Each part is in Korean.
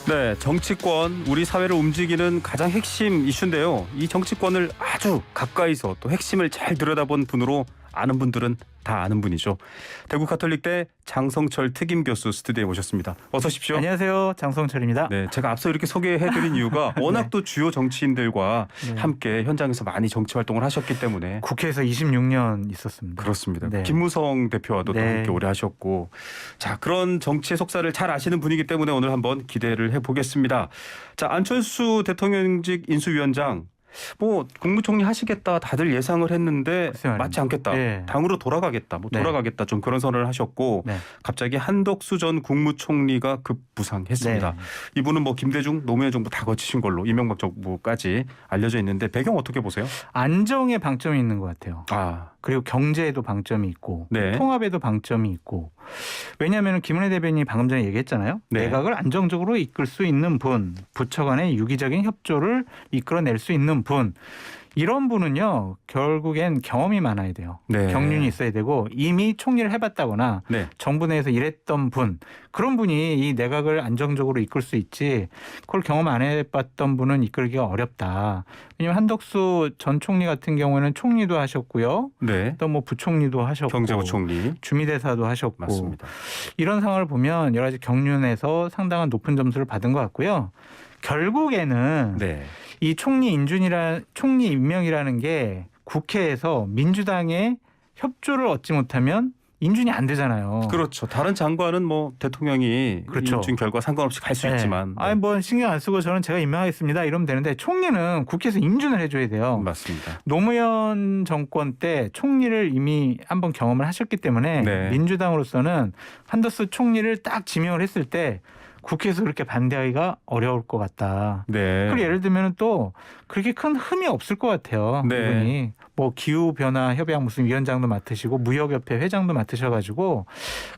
네, 정치권, 우리 사회를 움직이는 가장 핵심 이슈인데요. 이 정치권을 아주 가까이서 또 핵심을 잘 들여다본 분으로 아는 분들은 다 아는 분이죠. 대구 가톨릭대 장성철 특임 교수 스튜디오에 모셨습니다. 어서 오십시오. 안녕하세요. 장성철입니다. 네, 제가 앞서 이렇게 소개해드린 이유가 워낙 네. 또 주요 정치인들과 함께 현장에서 많이 정치 활동을 하셨기 때문에 국회에서 26년 있었습니다. 그렇습니다. 네. 김무성 대표와도 또 네. 함께 오래 하셨고, 자, 그런 정치의 속살을 잘 아시는 분이기 때문에 오늘 한번 기대를 해보겠습니다. 자, 안철수 대통령직 인수위원장 뭐 국무총리 하시겠다 다들 예상을 했는데 맞지 않겠다. 네. 당으로 돌아가겠다. 뭐 네. 돌아가겠다. 좀 그런 선언을 하셨고 네. 갑자기 한덕수 전 국무총리가 급부상했습니다. 네. 이분은 뭐 김대중 노무현 정부 다 거치신 걸로 이명박 정부까지 알려져 있는데 배경 어떻게 보세요? 안정에 방점이 있는 것 같아요. 아, 그리고 경제에도 방점이 있고 네. 통합에도 방점이 있고. 왜냐하면 김은혜 대변인이 방금 전에 얘기했잖아요. 네. 내각을 안정적으로 이끌 수 있는 분, 부처 간의 유기적인 협조를 이끌어낼 수 있는 분. 이런 분은요. 결국엔 경험이 많아야 돼요. 네. 경륜이 있어야 되고 이미 총리를 해봤다거나 네. 정부 내에서 일했던 분. 그런 분이 이 내각을 안정적으로 이끌 수 있지 그걸 경험 안 해봤던 분은 이끌기가 어렵다. 왜냐하면 한덕수 전 총리 같은 경우에는 총리도 하셨고요. 네. 또 뭐 부총리도 하셨고 경제부총리. 주미대사도 하셨고 맞습니다. 이런 상황을 보면 여러 가지 경륜에서 상당한 높은 점수를 받은 것 같고요. 결국에는 네. 이 총리 임명이라는 게 국회에서 민주당의 협조를 얻지 못하면 인준이 안 되잖아요. 그렇죠. 다른 장관은 뭐 대통령이 그렇죠. 인준 결과 상관없이 갈 수 있지만. 아니 뭐 신경 안 쓰고 저는 제가 임명하겠습니다 이러면 되는데 총리는 국회에서 인준을 해줘야 돼요. 맞습니다. 노무현 정권 때 총리를 이미 한번 경험을 하셨기 때문에 네. 민주당으로서는 한덕수 총리를 딱 지명을 했을 때 국회에서 그렇게 반대하기가 어려울 것 같다. 네. 그리고 예를 들면 또 그렇게 큰 흠이 없을 것 같아요. 네. 이분이 뭐 기후변화 협약 무슨 위원장도 맡으시고 무역협회 회장도 맡으셔가지고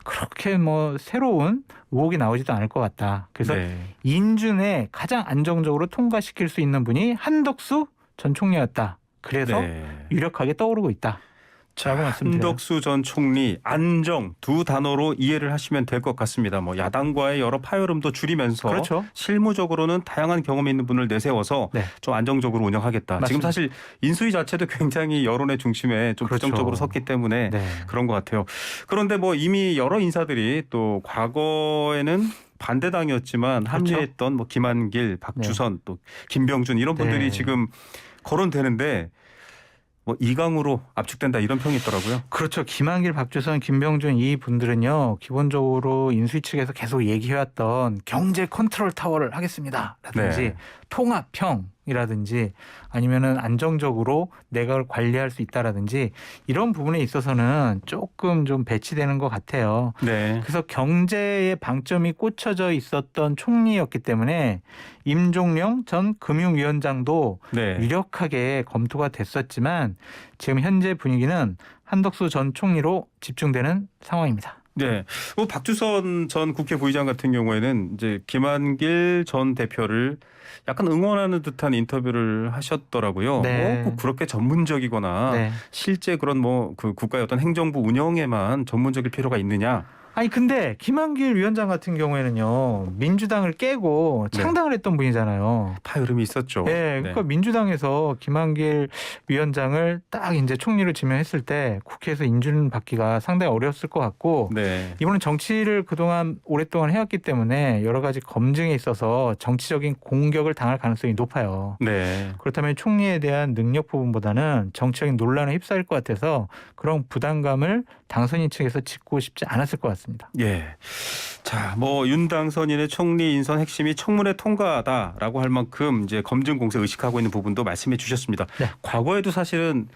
그렇게 뭐 새로운 의혹이 나오지도 않을 것 같다. 그래서 네. 인준에 가장 안정적으로 통과시킬 수 있는 분이 한덕수 전 총리였다. 그래서 네. 유력하게 떠오르고 있다. 자, 라고 말씀드려요. 한덕수 전 총리 안정 두 단어로 이해를 하시면 될 것 같습니다. 뭐 야당과의 여러 파열음도 줄이면서 그렇죠. 실무적으로는 다양한 경험이 있는 분을 내세워서 네. 좀 안정적으로 운영하겠다. 맞습니다. 지금 사실 인수위 자체도 굉장히 여론의 중심에 좀 그렇죠. 부정적으로 섰기 때문에 네. 그런 것 같아요. 그런데 뭐 이미 여러 인사들이 또 과거에는 반대당이었지만 그렇죠. 합류했던 뭐 김한길, 박주선, 또 김병준 이런 분들이 네. 지금 거론되는데 뭐 이강으로 압축된다 이런 평이 있더라고요. 그렇죠. 김한길, 박주선, 김병준 이 분들은요. 기본적으로 인수위 측에서 계속 얘기해왔던 경제 컨트롤 타워를 하겠습니다. 라든지 네. 통합형이라든지 아니면은 안정적으로 내각을 관리할 수 있다라든지 이런 부분에 있어서는 조금 좀 배치되는 것 같아요. 네. 그래서 경제에 방점이 꽂혀져 있었던 총리였기 때문에 임종령 전 금융위원장도 네. 유력하게 검토가 됐었지만 지금 현재 분위기는 한덕수 전 총리로 집중되는 상황입니다. 네. 뭐 박주선 전 국회 부의장 같은 경우에는 이제 김한길 전 대표를 약간 응원하는 듯한 인터뷰를 하셨더라고요. 네. 꼭 그렇게 전문적이거나 네. 실제 그런 뭐 그 국가의 어떤 행정부 운영에만 전문적일 필요가 있느냐. 아니 근데 김한길 위원장 같은 경우에는요 민주당을 깨고 네. 창당을 했던 분이잖아요. 파열음이 있었죠. 네, 그러니까 민주당에서 김한길 위원장을 딱 이제 총리로 지명했을 때 국회에서 인준 받기가 상당히 어려웠을 것 같고 네. 이분은 정치를 그동안 오랫동안 해왔기 때문에 여러 가지 검증에 있어서 정치적인 공격을 당할 가능성이 높아요. 네. 그렇다면 총리에 대한 능력 부분보다는 정치적인 논란에 휩싸일 것 같아서 그런 부담감을 당선인 측에서 짚고 싶지 않았을 것 같습니다. 예. 자, 뭐 윤 당선인의 총리 인선 핵심이 청문회 통과다라고 할 만큼 이제 검증 공세 의식하고 있는 부분도 말씀해 주셨습니다. 네. 과거에도 사실은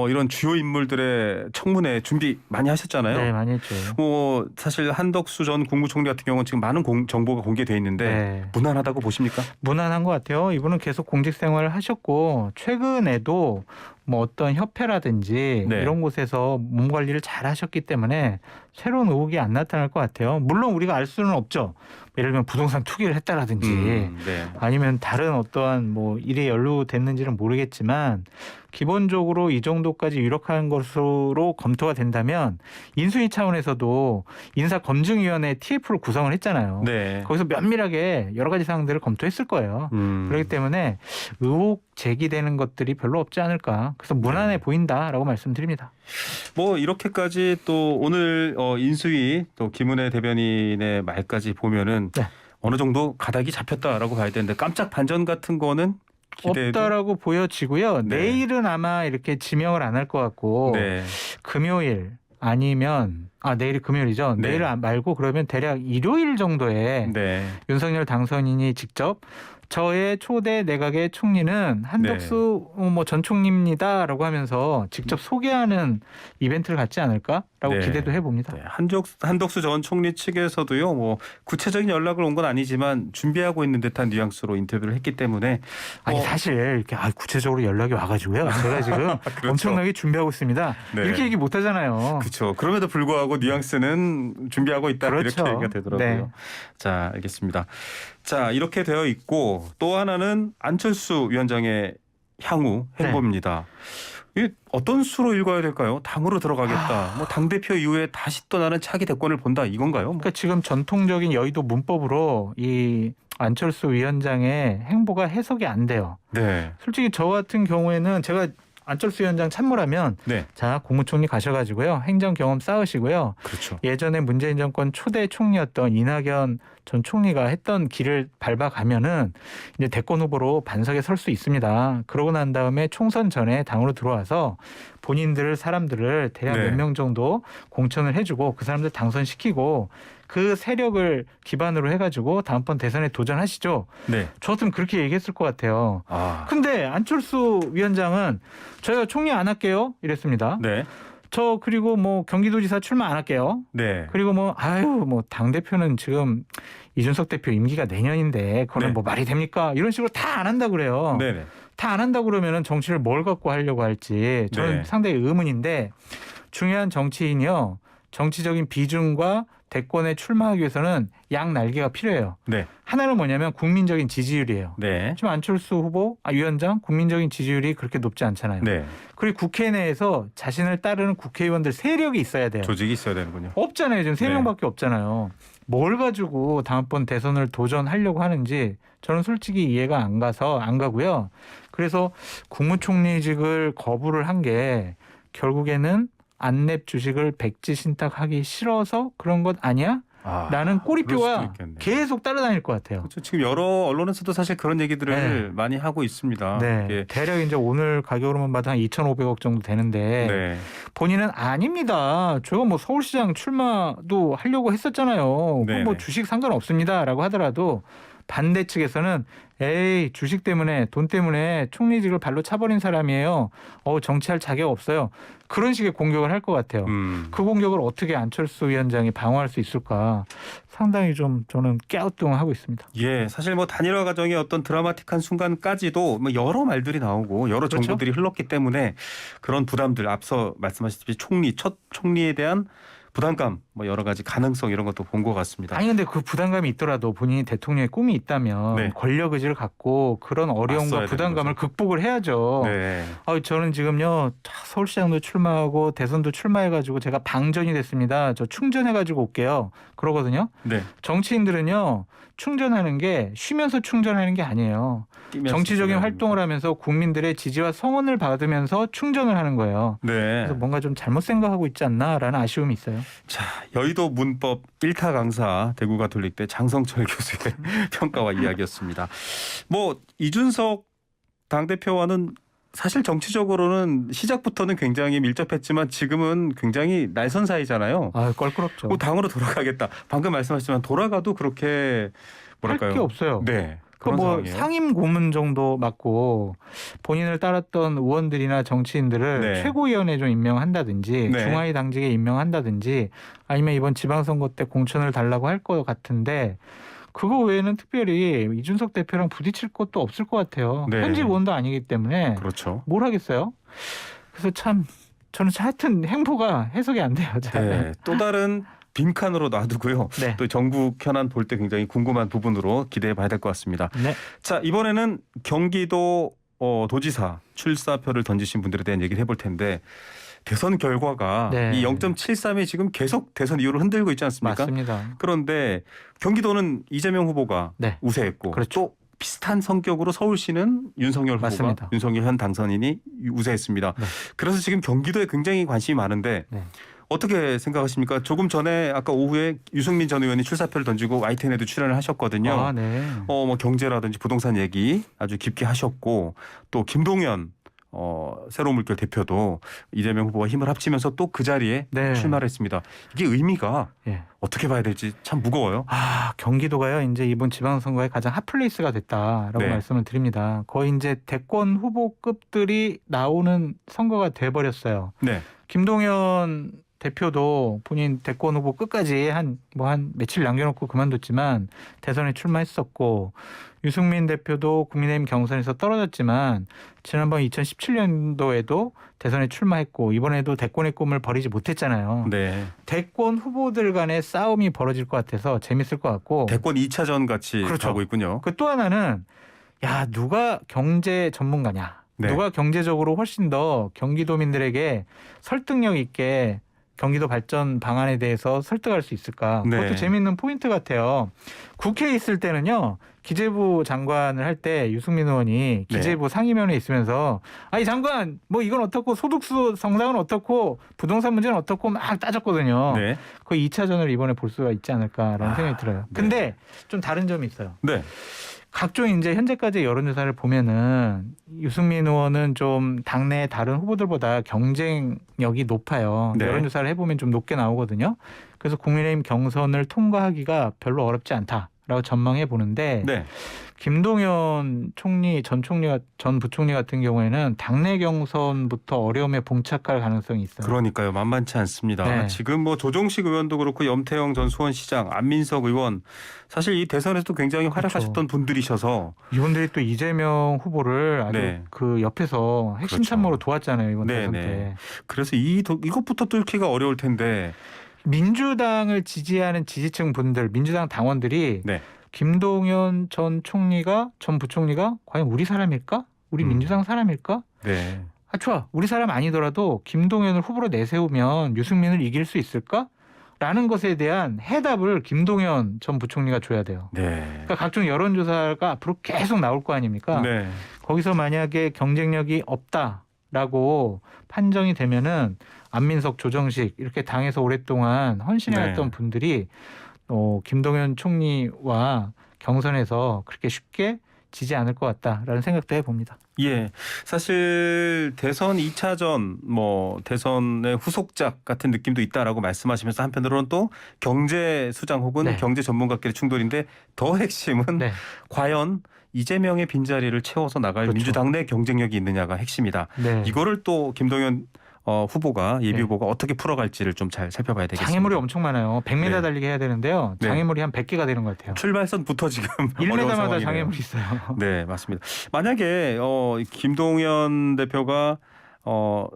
이런 주요 인물들의 청문회 준비 많이 하셨잖아요. 네, 많이 했죠. 뭐 사실 한덕수 전 국무총리 같은 경우는 지금 많은 정보가 공개돼 있는데 네. 무난하다고 보십니까? 무난한 것 같아요. 이분은 계속 공직 생활을 하셨고 최근에도 뭐 어떤 협회라든지 네. 이런 곳에서 몸 관리를 잘 하셨기 때문에 새로운 의혹이 안 나타날 것 같아요. 물론 우리가 알 수는 없죠. 예를 들면 부동산 투기를 했다라든지 네. 아니면 다른 어떠한 뭐 일에 연루됐는지는 모르겠지만 기본적으로 이 정도까지 유력한 것으로 검토가 된다면 인수위 차원에서도 인사검증위원회 TF를 구성을 했잖아요. 네. 거기서 면밀하게 여러 가지 사항들을 검토했을 거예요. 그렇기 때문에 의혹 제기되는 것들이 별로 없지 않을까. 그래서 무난해 보인다라고 말씀드립니다. 뭐 이렇게까지 또 오늘 인수위 또 김은혜 대변인의 말까지 보면은 네. 어느 정도 가닥이 잡혔다라고 봐야 되는데 깜짝 반전 같은 거는 기대해도 없다라고 보여지고요. 네. 내일은 아마 이렇게 지명을 안 할 것 같고 네. 금요일 아니면 내일이 금요일이죠. 네. 내일 말고 그러면 대략 일요일 정도에 네. 윤석열 당선인이 직접 저의 초대 내각의 총리는 한덕수 전 총리입니다라고 하면서 직접 소개하는 이벤트를 갖지 않을까라고 네. 기대도 해봅니다. 네. 한덕수 전 총리 측에서도요. 뭐 구체적인 연락을 온 건 아니지만 준비하고 있는 듯한 뉘앙스로 인터뷰를 했기 때문에 아니 사실 이렇게 구체적으로 연락이 와가지고요. 제가 지금 그렇죠. 엄청나게 준비하고 있습니다. 네. 이렇게 얘기 못 하잖아요. 그렇죠. 그럼에도 불구하고 뉘앙스는 준비하고 있다 그렇죠. 이렇게 얘기가 되더라고요. 네. 자, 알겠습니다. 자, 이렇게 되어 있고 또 하나는 안철수 위원장의 향후 행보입니다. 이게 어떤 수로 읽어야 될까요? 당으로 들어가겠다. 뭐 당대표 이후에 다시 또 나는 차기 대권을 본다 이건가요? 그러니까 지금 전통적인 여의도 문법으로 이 안철수 위원장의 행보가 해석이 안 돼요. 네. 솔직히 저 같은 경우에는 제가 안철수 위원장 참모라면 네. 자 국무총리 가셔가지고요 행정 경험 쌓으시고요 그렇죠. 예전에 문재인 정권 초대 총리였던 이낙연 전 총리가 했던 길을 밟아가면은 이제 대권 후보로 반석에 설 수 있습니다. 그러고 난 다음에 총선 전에 당으로 들어와서 본인들 사람들을 대략 네. 몇 명 정도 공천을 해주고 그 사람들 당선시키고 그 세력을 기반으로 해가지고 다음번 대선에 도전하시죠. 네. 저 같으면 그렇게 얘기했을 것 같아요. 근데 안철수 위원장은 저희가 총리 안 할게요 이랬습니다. 네. 저 그리고 뭐 경기도지사 출마 안 할게요. 네. 그리고 당대표는 지금 이준석 대표 임기가 내년인데 그거는 네. 뭐 말이 됩니까? 이런 식으로 다 안 한다 그래요. 네. 다 안 한다 그러면은 정치를 뭘 갖고 하려고 할지 저는 네. 상당히 의문인데 중요한 정치인이요. 정치적인 비중과 대권에 출마하기 위해서는 양 날개가 필요해요. 네. 하나는 뭐냐면 국민적인 지지율이에요. 네. 지금 안철수 후보, 위원장 국민적인 지지율이 그렇게 높지 않잖아요. 네. 그리고 국회 내에서 자신을 따르는 국회의원들 세력이 있어야 돼요. 조직이 있어야 되는군요. 없잖아요. 지금 3명밖에 없잖아요. 뭘 가지고 다음번 대선을 도전하려고 하는지 저는 솔직히 이해가 안 가고요. 그래서 국무총리직을 거부를 한 게 결국에는 안랩 주식을 백지 신탁하기 싫어서 그런 것 아니야? 라는 꼬리표가 계속 따라다닐 것 같아요. 그렇죠. 지금 여러 언론에서도 사실 그런 얘기들을 네. 많이 하고 있습니다. 네. 이게. 대략 이제 오늘 가격으로만 봐도 한 2,500억 정도 되는데 네. 본인은 아닙니다. 제가 뭐 서울시장 출마도 하려고 했었잖아요. 네. 뭐 주식 상관없습니다라고 하더라도 반대 측에서는 에이 주식 때문에 돈 때문에 총리직을 발로 차버린 사람이에요. 정치할 자격 없어요. 그런 식의 공격을 할 것 같아요. 그 공격을 어떻게 안철수 위원장이 방어할 수 있을까 상당히 좀 저는 깨우뚱하고 있습니다. 예, 사실 뭐 단일화 과정의 어떤 드라마틱한 순간까지도 뭐 여러 말들이 나오고 여러 그렇죠? 정보들이 흘렀기 때문에 그런 부담들 앞서 말씀하셨듯이 첫 총리에 대한 부담감 뭐 여러 가지 가능성 이런 것도 본 것 같습니다. 아니 근데 그 부담감이 있더라도 본인이 대통령의 꿈이 있다면 네. 권력 의지를 갖고 그런 어려움과 맞서야 부담감을 극복을 해야죠. 네. 저는 지금요 서울시장도 출마하고 대선도 출마해가지고 제가 방전이 됐습니다. 저 충전해가지고 올게요. 그러거든요. 네. 정치인들은요 충전하는 게 쉬면서 충전하는 게 아니에요. 정치적인 활동을 하면서 국민들의 지지와 성원을 받으면서 충전을 하는 거예요. 네. 그래서 뭔가 좀 잘못 생각하고 있지 않나라는 아쉬움이 있어요. 자, 여의도 문법 1타 강사 대구 가톨릭대 장성철 교수의 평가와 이야기였습니다. 뭐 이준석 당대표와는 사실 정치적으로는 시작부터는 굉장히 밀접했지만 지금은 굉장히 날선 사이잖아요. 껄끄럽죠. 당으로 돌아가겠다. 방금 말씀하셨지만 돌아가도 그렇게 뭐랄까요? 할 게 없어요. 네. 뭐 상황이에요. 상임 고문 정도 맡고 본인을 따랐던 의원들이나 정치인들을 네. 최고위원회 좀 임명한다든지 네. 중하위 당직에 임명한다든지 아니면 이번 지방선거 때 공천을 달라고 할 것 같은데 그거 외에는 특별히 이준석 대표랑 부딪힐 것도 없을 것 같아요. 네. 현직 의원도 아니기 때문에 그렇죠. 뭘 하겠어요? 그래서 참 저는 하여튼 행보가 해석이 안 돼요. 잘. 네. 또 다른 빈칸으로 놔두고요. 네. 또 정부 현안 볼 때 굉장히 궁금한 부분으로 기대해 봐야 될 것 같습니다. 네. 자, 이번에는 경기도 도지사 출사표를 던지신 분들에 대한 얘기를 해볼 텐데 대선 결과가 네. 이 0.73이 지금 계속 대선 이후로 흔들고 있지 않습니까? 맞습니다. 그런데 경기도는 이재명 후보가 네. 우세했고 그렇죠. 또 비슷한 성격으로 서울시는 윤석열 후보가 맞습니다. 윤석열 현 당선인이 우세했습니다. 네. 그래서 지금 경기도에 굉장히 관심이 많은데 네. 어떻게 생각하십니까? 조금 전에 아까 오후에 유승민 전 의원이 출사표를 던지고 YTN에도 출연을 하셨거든요. 아, 네. 뭐 경제라든지 부동산 얘기 아주 깊게 하셨고 또 김동연 새로운 물결 대표도 이재명 후보와 힘을 합치면서 또 그 자리에 네. 출마를 했습니다. 이게 의미가 예. 어떻게 봐야 될지 참 무거워요. 경기도가요. 이제 이번 지방선거의 가장 핫플레이스가 됐다라고 네. 말씀을 드립니다. 거의 이제 대권 후보급들이 나오는 선거가 돼버렸어요. 네. 김동연 대표도 본인 대권 후보 끝까지 한 며칠 남겨놓고 그만뒀지만 대선에 출마했었고, 유승민 대표도 국민의힘 경선에서 떨어졌지만 지난번 2017년도에도 대선에 출마했고 이번에도 대권의 꿈을 버리지 못했잖아요. 네. 대권 후보들 간의 싸움이 벌어질 것 같아서 재밌을 것 같고, 대권 2차전 같이 그렇죠. 가고 있군요. 그 또 하나는 누가 경제 전문가냐, 네. 누가 경제적으로 훨씬 더 경기도민들에게 설득력 있게 경기도 발전 방안에 대해서 설득할 수 있을까? 네. 그것도 재미있는 포인트 같아요. 국회에 있을 때는요, 기재부 장관을 할 때 유승민 의원이 기재부 상임위원회에 있으면서 이 장관 뭐 이건 어떻고 소득수 정상은 어떻고 부동산 문제는 어떻고 막 따졌거든요. 네. 그 2차전을 이번에 볼 수가 있지 않을까라는 생각이 들어요. 네. 근데 좀 다른 점이 있어요. 네. 각종 이제 현재까지 여론조사를 보면은 유승민 의원은 좀 당내 다른 후보들보다 경쟁력이 높아요. 네. 여론조사를 해보면 좀 높게 나오거든요. 그래서 국민의힘 경선을 통과하기가 별로 어렵지 않다라고 전망해 보는데, 네. 김동연 총리 전 부총리 같은 경우에는 당내 경선부터 어려움에 봉착할 가능성이 있어요. 그러니까요. 만만치 않습니다. 네. 지금 뭐 조정식 의원도 그렇고 염태영 전 수원시장, 안민석 의원 사실 이 대선에서도 굉장히 활약하셨던 분들이셔서 이분들이 또 이재명 후보를 아주 네. 그 옆에서 핵심 그렇죠. 참모로 도왔잖아요, 이번 네, 대선 네. 때. 그래서 이것부터 뚫기가 어려울 텐데. 민주당을 지지하는 지지층 분들, 민주당 당원들이 네. 김동연 전 부총리가 과연 우리 사람일까? 우리 민주당 사람일까? 네. 좋아. 우리 사람 아니더라도 김동연을 후보로 내세우면 유승민을 이길 수 있을까? 라는 것에 대한 해답을 김동연 전 부총리가 줘야 돼요. 네. 그러니까 각종 여론조사가 앞으로 계속 나올 거 아닙니까? 네. 거기서 만약에 경쟁력이 없다라고 판정이 되면은 안민석, 조정식 이렇게 당에서 오랫동안 헌신해왔던 네. 분들이 김동연 총리와 경선에서 그렇게 쉽게 지지 않을 것 같다라는 생각도 해봅니다. 예. 사실 대선 2차전 뭐 대선의 후속작 같은 느낌도 있다라고 말씀하시면서 한편으로는 또 경제 수장 혹은 네. 경제 전문가끼리 충돌인데 더 핵심은 네. 과연 이재명의 빈자리를 채워서 나갈 그렇죠. 민주당 내 경쟁력이 있느냐가 핵심이다. 네. 이거를 또 김동연 후보가 예비 네. 후보가 어떻게 풀어갈지를 좀 잘 살펴봐야 되겠습니다. 장애물이 엄청 많아요. 100m 네. 달리기 해야 되는데요. 네. 장애물이 한 100개가 되는 것 같아요. 출발선부터 지금 어려운 1m마다 상황이네요. 장애물이 있어요. 네, 맞습니다. 만약에 김동연 대표가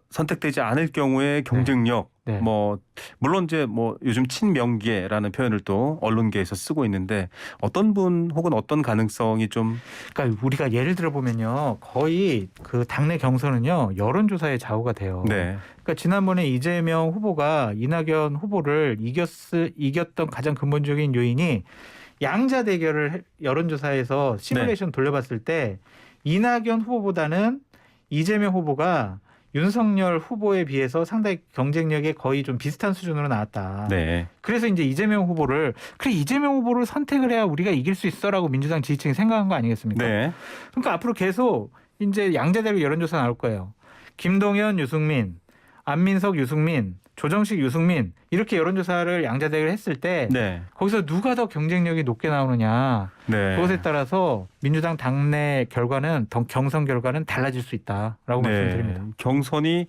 선택되지 않을 경우에 경쟁력 네. 뭐 물론 이제 뭐 요즘 친명계라는 표현을 또 언론계에서 쓰고 있는데 어떤 분 혹은 어떤 가능성이 좀 그러니까 우리가 예를 들어 보면요, 거의 그 당내 경선은요 여론조사의 좌우가 돼요. 네. 그러니까 지난번에 이재명 후보가 이낙연 후보를 이겼던 가장 근본적인 요인이 양자 대결을 여론조사에서 시뮬레이션 돌려봤을 때 이낙연 후보보다는 이재명 후보가 윤석열 후보에 비해서 상당히 경쟁력에 거의 좀 비슷한 수준으로 나왔다. 네. 그래서 이제 이재명 후보를 선택을 해야 우리가 이길 수 있어라고 민주당 지지층이 생각한 거 아니겠습니까? 네. 그러니까 앞으로 계속 이제 양자대로 여론조사 나올 거예요. 김동연, 유승민, 안민석, 유승민, 조정식, 유승민 이렇게 여론조사를 양자대결 했을 때 네. 거기서 누가 더 경쟁력이 높게 나오느냐 네. 그것에 따라서 민주당 당내 경선 결과는 달라질 수 있다라고 말씀드립니다. 경선이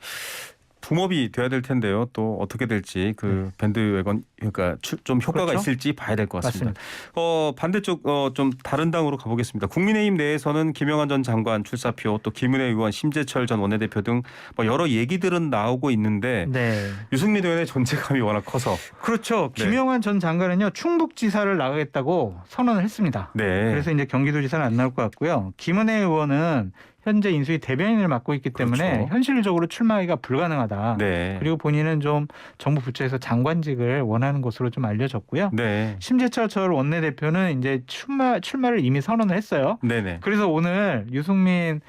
붐업이 돼야 될 텐데요. 또 어떻게 될지 그 밴드웨건 그러니까 좀 효과가 그렇죠? 있을지 봐야 될 것 같습니다. 맞습니다. 반대쪽 좀 다른 당으로 가보겠습니다. 국민의힘 내에서는 김영환 전 장관 출사표, 또 김은혜 의원, 심재철 전 원내대표 등 뭐 여러 얘기들은 나오고 있는데 네. 유승민 의원의 존재감이 워낙 커서 그렇죠. 네. 김영환 전 장관은요 충북지사를 나가겠다고 선언을 했습니다. 네. 그래서 이제 경기도지사는 안 나올 것 같고요. 김은혜 의원은 현재 인수위 대변인을 맡고 있기 때문에 그렇죠. 현실적으로 출마하기가 불가능하다. 네. 그리고 본인은 좀 정부 부처에서 장관직을 원하는 것으로 좀 알려졌고요. 네. 심재철 전 원내대표는 이제 출마를 이미 선언을 했어요. 네네. 그래서 오늘 유승민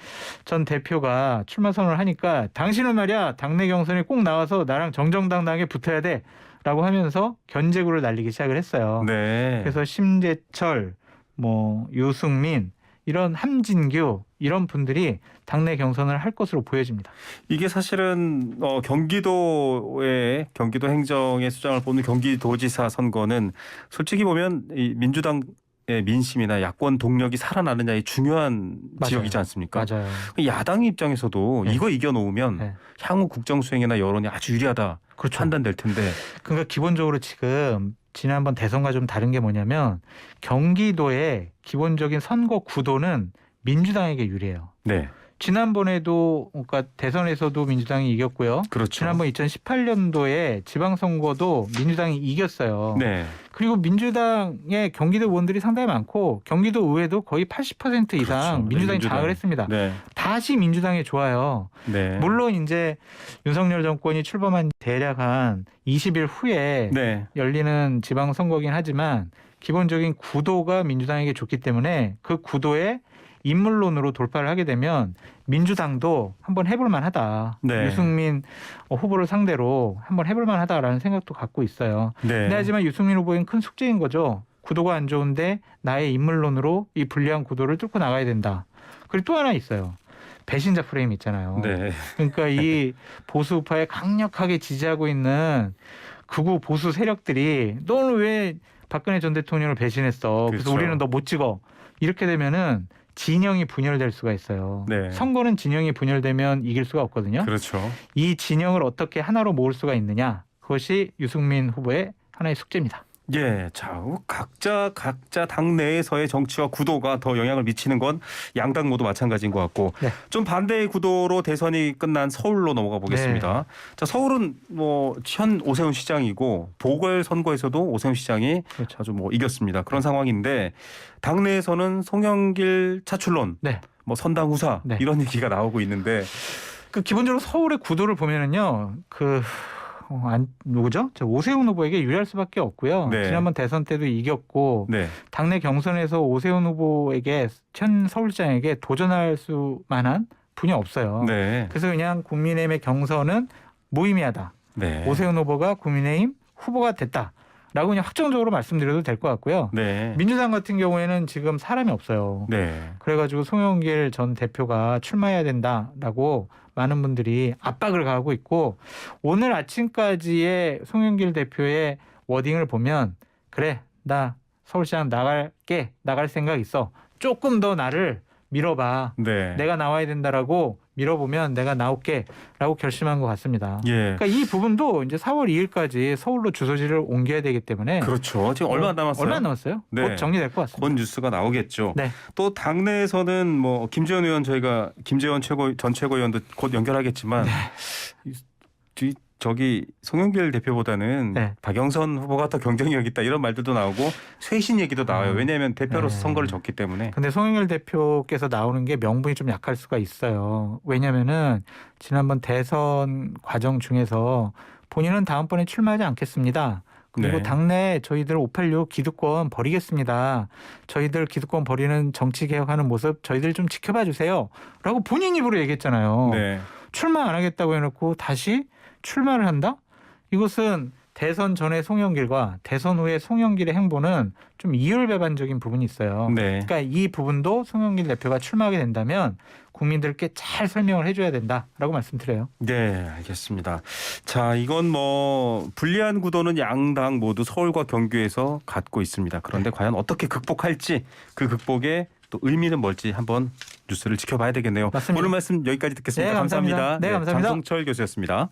전 대표가 출마 선언을 하니까 당신은 말이야 당내 경선에 꼭 나와서 나랑 정정당당하게 붙어야 돼라고 하면서 견제구를 날리기 시작을 했어요. 네. 그래서 심재철, 뭐 유승민 이런 함진규 이런 분들이 당내 경선을 할 것으로 보여집니다. 이게 사실은 경기도의 경기도 행정의 수장을 뽑는 경기도지사 선거는 솔직히 보면 이 민주당의 민심이나 야권 동력이 살아나느냐의 중요한 맞아요. 지역이지 않습니까? 맞아요. 야당 입장에서도 네. 이거 이겨놓으면 네. 향후 국정 수행이나 여론이 아주 유리하다 그렇죠. 판단될 텐데. 그러니까 기본적으로 지금 지난번 대선과 좀 다른 게 뭐냐면 경기도의 기본적인 선거 구도는 민주당에게 유리해요. 네. 지난번에도 그러니까 대선에서도 민주당이 이겼고요. 그렇죠. 지난번 2018년도에 지방선거도 민주당이 이겼어요. 네. 그리고 민주당의 경기도 의원들이 상당히 많고 경기도 의회도 거의 80% 이상 그렇죠. 네, 민주당이 민주당. 장악을 했습니다. 네. 다시 민주당이 좋아요. 네. 물론 이제 윤석열 정권이 출범한 대략 한 20일 후에 네. 열리는 지방선거긴 하지만 기본적인 구도가 민주당에게 좋기 때문에 그 구도에 인물론으로 돌파를 하게 되면 민주당도 한번 해볼 만하다. 네. 유승민 후보를 상대로 한번 해볼 만하다라는 생각도 갖고 있어요. 네. 근데 하지만 유승민 후보에는 큰 숙제인 거죠. 구도가 안 좋은데 나의 인물론으로 이 불리한 구도를 뚫고 나가야 된다. 그리고 또 하나 있어요. 배신자 프레임 있잖아요. 네. 그러니까 이 보수 우파에 강력하게 지지하고 있는 극우 보수 세력들이 너는 왜 박근혜 전 대통령을 배신했어. 그래서 그렇죠. 우리는 너 못 찍어. 이렇게 되면은 진영이 분열될 수가 있어요. 네. 선거는 진영이 분열되면 이길 수가 없거든요. 그렇죠. 이 진영을 어떻게 하나로 모을 수가 있느냐. 그것이 유승민 후보의 하나의 숙제입니다. 예, 자, 각자 당 내에서의 정치와 구도가 더 영향을 미치는 건 양당 모두 마찬가지인 것 같고, 네. 좀 반대의 구도로 대선이 끝난 서울로 넘어가 보겠습니다. 자, 서울은 뭐 현 오세훈 시장이고 보궐 선거에서도 오세훈 시장이 그렇죠. 아주 뭐 이겼습니다. 그런 상황인데 당내에서는 송영길 차출론, 네. 뭐 선당 후사 네. 이런 얘기가 나오고 있는데, 그 기본적으로 서울의 구도를 보면은요. 누구죠? 오세훈 후보에게 유리할 수밖에 없고요. 네. 지난번 대선 때도 이겼고 네, 당내 경선에서 오세훈 후보에게 현 서울시장에게 도전할 수만한 분이 없어요. 네, 그래서 그냥 국민의힘의 경선은 무의미하다. 네, 오세훈 후보가 국민의힘 후보가 됐다라고 그냥 확정적으로 말씀드려도 될 것 같고요. 네, 민주당 같은 경우에는 지금 사람이 없어요. 네, 그래가지고 송영길 전 대표가 출마해야 된다라고 많은 분들이 압박을 가하고 있고 오늘 아침까지의 송영길 대표의 워딩을 보면 그래 나 서울시장 나갈 생각 있어. 조금 더 나를 밀어봐. 네. 내가 나와야 된다라고 밀어보면 내가 나올게라고 결심한 것 같습니다. 예. 그러니까 이 부분도 이제 4월 2일까지 서울로 주소지를 옮겨야 되기 때문에 그렇죠. 지금 얼마 안 남았어요. 얼마 안 남았어요? 네. 곧 정리될 것 같습니다. 곧 뉴스가 나오겠죠. 네. 또 당내에서는 뭐 김재원 의원 저희가 김재원 전 최고위원도 곧 연결하겠지만 저기 송영길 대표보다는 네. 박영선 후보가 더 경쟁력 있다 이런 말들도 나오고 쇄신 얘기도 나와요. 왜냐하면 대표로서 네. 선거를 졌기 때문에. 근데 송영길 대표께서 나오는 게 명분이 좀 약할 수가 있어요. 왜냐면은 지난번 대선 과정 중에서 본인은 다음번에 출마하지 않겠습니다. 그리고 네. 당내 저희들 586 기득권 버리겠습니다. 저희들 기득권 버리는 정치 개혁하는 모습 저희들 좀 지켜봐 주세요. 라고 본인 입으로 얘기했잖아요. 네. 출마 안 하겠다고 해놓고 다시 출마를 한다? 이것은 대선 전의 송영길과 대선 후의 송영길의 행보는 좀 이율배반적인 부분이 있어요. 네. 그러니까 이 부분도 송영길 대표가 출마하게 된다면 국민들께 잘 설명을 해줘야 된다라고 말씀드려요. 네, 알겠습니다. 자, 이건 뭐 불리한 구도는 양당 모두 서울과 경기에서 갖고 있습니다. 그런데 과연 어떻게 극복할지 그 극복의 또 의미는 뭘지 한번 뉴스를 지켜봐야 되겠네요. 맞습니다. 오늘 말씀 여기까지 듣겠습니다. 네, 감사합니다. 네, 감사합니다. 장성철 교수였습니다.